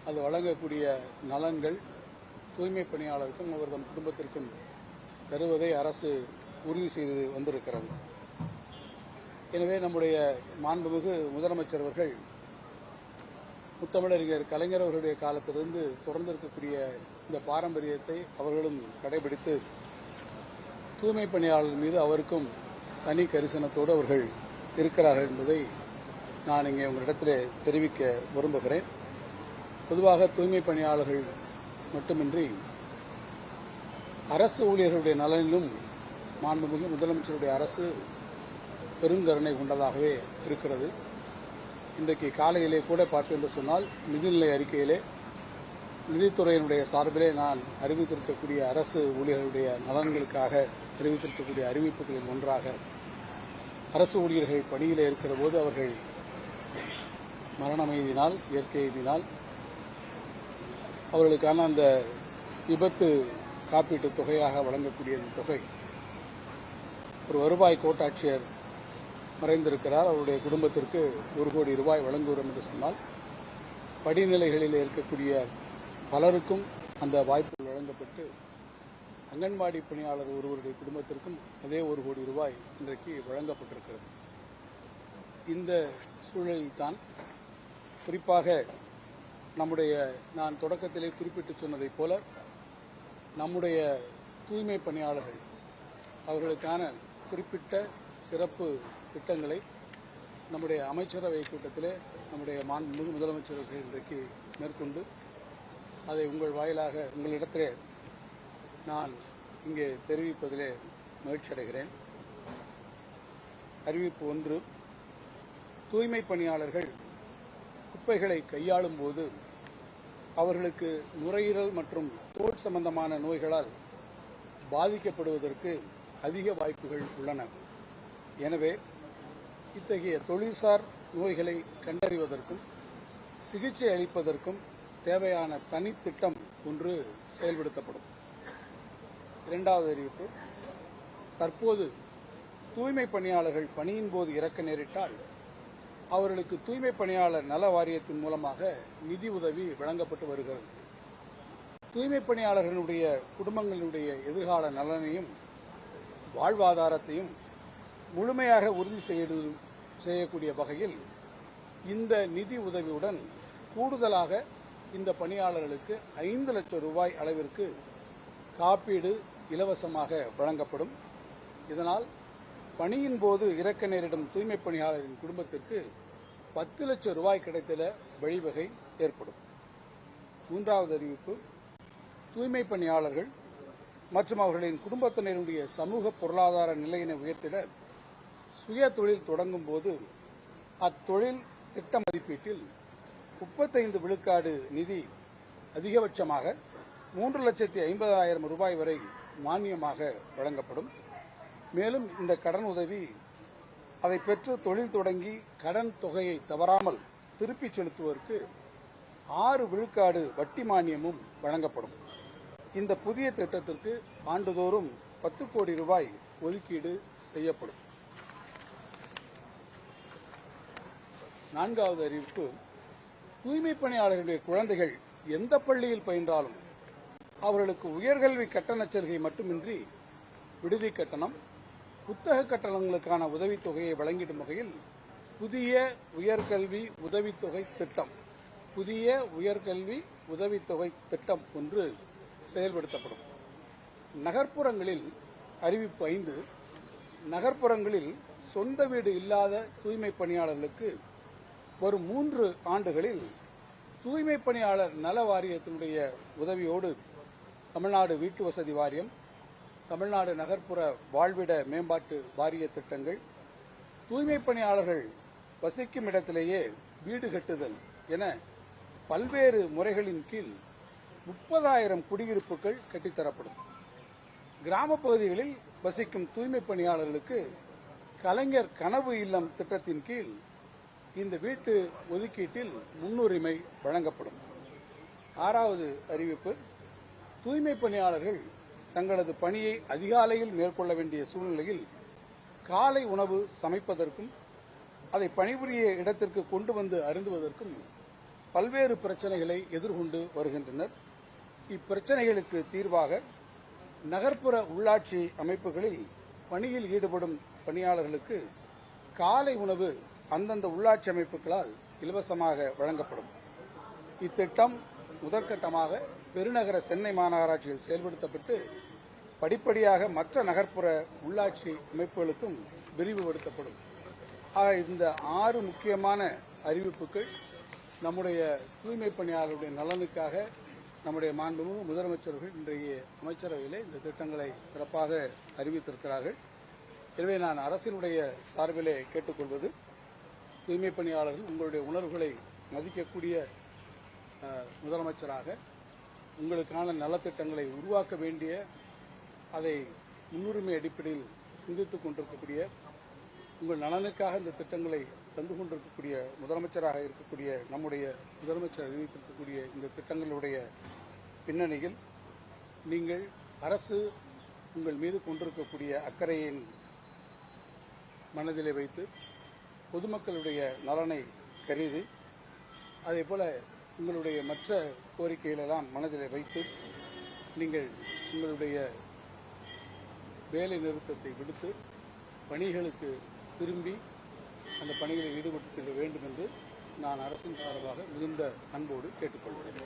அது வழங்கக்கூடிய நலன்கள் தூய்மை பணியாளருக்கும் அவர்தம் குடும்பத்திற்கும் தருவதை அரசு உறுதி செய்து வந்திருக்கிறது. எனவே நம்முடைய மாண்புமிகு முதலமைச்சர் அவர்கள் முத்தமிழறிஞர் கலைஞர் அவர்களுடைய காலத்திலிருந்து தொடர்ந்து இருக்கக்கூடிய இந்த பாரம்பரியத்தை அவர்களும் கடைபிடித்து தூய்மை பணியாளர் மீது அவருக்கும் தனி கரிசனத்தோடு அவர்கள் இருக்கிறார்கள் என்பதை நான் இங்கே உங்களிடத்தில் தெரிவிக்க விரும்புகிறேன். பொதுவாக தூய்மை பணியாளர்கள் மட்டுமின்றி அரசு ஊழியர்களுடைய நலனிலும் மாண்புமிகு முதலமைச்சருடைய அரசு பெருங்கருணை கொண்டதாகவே இருக்கிறது. இன்றைக்கு காலையிலே கூட பார்ப்பேன் என்று சொன்னால் நிதிநிலை அறிக்கையிலே நிதித்துறையினுடைய சார்பிலே நான் அறிவித்திருக்கக்கூடிய அரசு ஊழியர்களுடைய நலன்களுக்காக அறிவித்திருக்கக்கூடிய அறிவிப்புகளில் ஒன்றாக அரசு ஊழியர்கள் பணியிலே இருக்கிற போது அவர்கள் மரணம் எய்தினால், இயற்கை எய்தினால் அவர்களுக்கான அந்த விபத்து காப்பீட்டு தொகையாக வழங்கக்கூடிய இந்த தொகை ஒரு வருவாய் கோட்டாட்சியர் மறைந்திருக்கிறார். அவருடைய குடும்பத்திற்கு 1 கோடி ரூபாய் வழங்குகிறோம் என்று சொன்னால் படிநிலைகளில் இருக்கக்கூடிய பலருக்கும் அந்த வாய்ப்பு வழங்கப்பட்டு அங்கன்வாடி பணியாளர் ஒருவருடைய குடும்பத்திற்கும் அதே 1 கோடி ரூபாய் இன்றைக்கு வழங்கப்பட்டிருக்கிறது. இந்த சூழலில்தான் குறிப்பாக நம்முடைய நான் தொடக்கத்திலே குறிப்பிட்டு சொன்னதைப் போல நம்முடைய தூய்மை பணியாளர்கள் அவர்களுக்கான குறிப்பிட்ட சிறப்பு திட்டங்களை நம்முடைய அமைச்சரவை கூட்டத்திலே நம்முடைய மாண்புமிகு முதலமைச்சர்கள் இன்றைக்கு மேற்கொண்டு அதை உங்கள் வாயிலாக உங்களிடத்திலே நான் இங்கே தெரிவிப்பதிலே மகிழ்ச்சி அடைகிறேன். அறிவிப்பு 1. தூய்மை பணியாளர்கள் குப்பைகளை கையாளும் போது அவர்களுக்கு நுரையீரல் மற்றும் தோல் சம்பந்தமான நோய்களால் பாதிக்கப்படுவதற்கு அதிக வாய்ப்புகள் உள்ளன. எனவே இத்தகைய தொழில்சார் நோய்களை கண்டறிவதற்கும் சிகிச்சை அளிப்பதற்கும் தேவையான தனித்திட்டம் ஒன்று செயல்படுத்தப்படும். 2வது அறிவிப்பு, தற்போது தூய்மை பணியாளர்கள் பணியின் போது இறக்க நேரிட்டால் அவர்களுக்கு தூய்மை பணியாளர் நல வாரியத்தின் மூலமாக நிதி உதவி வழங்கப்பட்டு வருகிறது. தூய்மை பணியாளர்களுடைய குடும்பங்களுடைய எதிர்கால நலனையும் வாழ்வாதாரத்தையும் முழுமையாக உறுதி செய்யக்கூடிய வகையில் இந்த நிதி உதவியுடன் கூடுதலாக இந்த பணியாளர்களுக்கு 5 லட்சம் ரூபாய் அளவிற்கு காப்பீடு இலவசமாக வழங்கப்படும். இதனால் பணியின் போது இறக்க நேரிடும் தூய்மை பணியாளரின் குடும்பத்திற்கு 10 லட்சம் ரூபாய் கிடைத்திட வழிவகை ஏற்படும். 3வது அறிவிப்பு, தூய்மை பணியாளர்கள் மற்றும் அவர்களின் குடும்பத்தினருடைய சமூக பொருளாதார நிலையினை உயர்த்திட சுய தொழில் தொடங்கும் போது அத்தொழில் திட்ட மதிப்பீட்டில் 35 விழுக்காடு நிதி அதிகபட்சமாக 3,50,000 ரூபாய் வரை மானியமாக வழங்கப்படும். மேலும் இந்த கடன் உதவி அதை பெற்று தொழில் தொடங்கி கடன் தொகையை தவறாமல் திருப்பிச் செலுத்துவதற்கு 6 விழுக்காடு வட்டி மானியமும் வழங்கப்படும். இந்த புதிய திட்டத்திற்கு ஆண்டுதோறும் 10 கோடி ரூபாய் ஒதுக்கீடு செய்யப்படும். 4வது அறிவிப்பு, தூய்மை பணியாளர்களுடைய குழந்தைகள் எந்த பள்ளியில் பயின்றாலும் அவர்களுக்கு உயர்கல்வி கட்டணச் சலுகை மட்டுமின்றி விடுதி கட்டணம், புத்தக கட்டணங்களுக்கான உதவித்தொகையை வழங்கிடும் வகையில் புதிய உயர்கல்வி உதவித்தொகை திட்டம் ஒன்று செயல்படுத்தப்படும். நகர்ப்புறங்களில் அறிவிப்பு 5, நகர்ப்புறங்களில் சொந்த வீடு இல்லாத தூய்மை பணியாளர்களுக்கு வரும் 3 ஆண்டுகளில் தூய்மை பணியாளர் நல வாரியத்தினுடைய உதவியோடு தமிழ்நாடு வீட்டு வசதி வாரியம், தமிழ்நாடு நகர்ப்புற வாழ்விட மேம்பாட்டு வாரிய திட்டங்கள், தூய்மை பணியாளர்கள் வசிக்கும் இடத்திலேயே வீடு கட்டுதல் என பல்வேறு முறைகளின் கீழ் 30,000 குடியிருப்புகள் கட்டித்தரப்படும். கிராம பகுதிகளில் வசிக்கும் தூய்மை பணியாளர்களுக்கு கலைஞர் கனவு இல்லம் திட்டத்தின் கீழ் இந்த வீட்டு ஒதுக்கீட்டில் முன்னுரிமை வழங்கப்படும். 6வது அறிவிப்பு, தூய்மை பணியாளர்கள் தங்களது பணியை அதிகாலையில் மேற்கொள்ள வேண்டிய சூழ்நிலையில் காலை உணவு சமைப்பதற்கும் அதை பணிபுரிய இடத்திற்கு கொண்டு வந்து அருந்துவதற்கும் பல்வேறு பிரச்சனைகளை எதிர்கொண்டு வருகின்றனர். இப்பிரச்சனைகளுக்கு தீர்வாக நகர்ப்புற உள்ளாட்சி அமைப்புகளில் பணியில் ஈடுபடும் பணியாளர்களுக்கு காலை உணவு அந்தந்த உள்ளாட்சி அமைப்புகளால் இலவசமாக வழங்கப்படும். இத்திட்டம் முதற்கட்டமாக பெருநகர சென்னை மாநகராட்சியில் செயல்படுத்தப்பட்டு படிப்படியாக மற்ற நகர்ப்புற உள்ளாட்சி அமைப்புகளுக்கும் விரிவுபடுத்தப்படும். ஆக இந்த 6 முக்கியமான அறிவிப்புகள் நம்முடைய தூய்மை பணியாளர்களுடைய நலனுக்காக நம்முடைய மாண்புமிகு முதலமைச்சர்கள் இன்றைய அமைச்சரவையிலே இந்த திட்டங்களை சிறப்பாக அறிவித்திருக்கிறார்கள். எனவே நான் அரசினுடைய சார்பிலே கேட்டுக்கொள்வது, தூய்மை பணியாளர்கள் உங்களுடைய உணர்வுகளை மதிக்கக்கூடிய முதலமைச்சராக உங்களுக்கான நலத்திட்டங்களை உருவாக்க வேண்டிய, அதை முன்னுரிமை அடிப்படையில் சிந்தித்துக் கொண்டிருக்கக்கூடிய, உங்கள் நலனுக்காக இந்த திட்டங்களை தந்து கொண்டிருக்கக்கூடிய முதலமைச்சராக இருக்கக்கூடிய நம்முடைய முதலமைச்சர் அறிவித்திருக்கக்கூடிய இந்த திட்டங்களுடைய பின்னணியில் நீங்கள் அரசு உங்கள் மீது கொண்டிருக்கக்கூடிய அக்கறையின் மனதிலே வைத்து பொதுமக்களுடைய நலனை கருதி, அதேபோல உங்களுடைய மற்ற கோரிக்கைகளெல்லாம் மனதிலே வைத்து நீங்கள் உங்களுடைய வேலை நிறுத்தத்தை விடுத்து பணிகளுக்கு திரும்பி அந்த பணிகளில் ஈடுபடுத்த வேண்டும் என்று நான் அரசின் சார்பாக மிகுந்த அன்போடு கேட்டுக்கொள்கிறேன்.